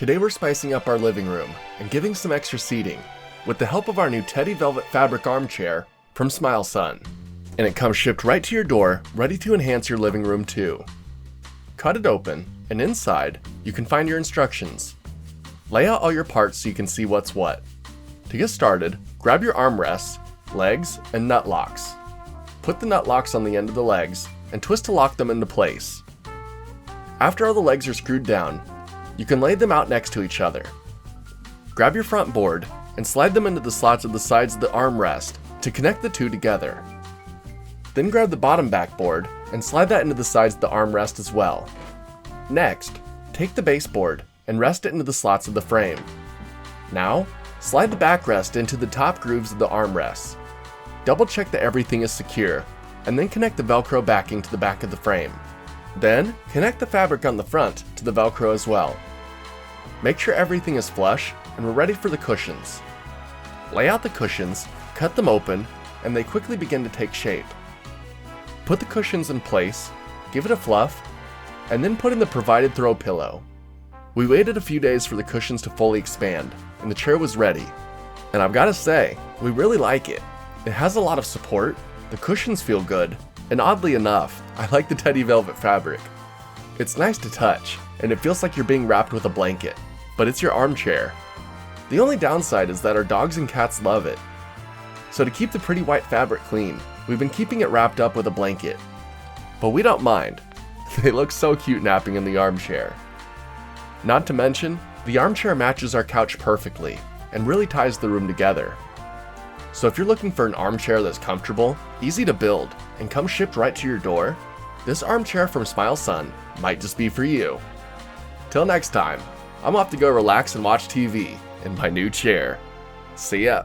Today we're spicing up our living room and giving some extra seating with the help of our new teddy velvet fabric armchair from Smilesun. And it comes shipped right to your door, ready to enhance your living room too. Cut it open, and inside, you can find your instructions. Lay out all your parts so you can see what's what. To get started, grab your armrests, legs, and nut locks. Put the nut locks on the end of the legs and twist to lock them into place. After all the legs are screwed down, you can lay them out next to each other. Grab your front board and slide them into the slots of the sides of the armrest to connect the two together. Then grab the bottom backboard and slide that into the sides of the armrest as well. Next, take the baseboard and rest it into the slots of the frame. Now, slide the backrest into the top grooves of the armrests. Double check that everything is secure, and then connect the Velcro backing to the back of the frame. Then, connect the fabric on the front to the Velcro as well. Make sure everything is flush, and we're ready for the cushions. Lay out the cushions, cut them open, and they quickly begin to take shape. Put the cushions in place, give it a fluff, and then put in the provided throw pillow. We waited a few days for the cushions to fully expand, and the chair was ready. And I've gotta say, we really like it. It has a lot of support, the cushions feel good, and oddly enough, I like the teddy velvet fabric. It's nice to touch, and it feels like you're being wrapped with a blanket, but it's your armchair. The only downside is that our dogs and cats love it. So to keep the pretty white fabric clean, we've been keeping it wrapped up with a blanket. But we don't mind. They look so cute napping in the armchair. Not to mention, the armchair matches our couch perfectly and really ties the room together. So if you're looking for an armchair that's comfortable, easy to build, and comes shipped right to your door, this armchair from Smilesun might just be for you. Till next time, I'm off to go relax and watch TV in my new chair. See ya!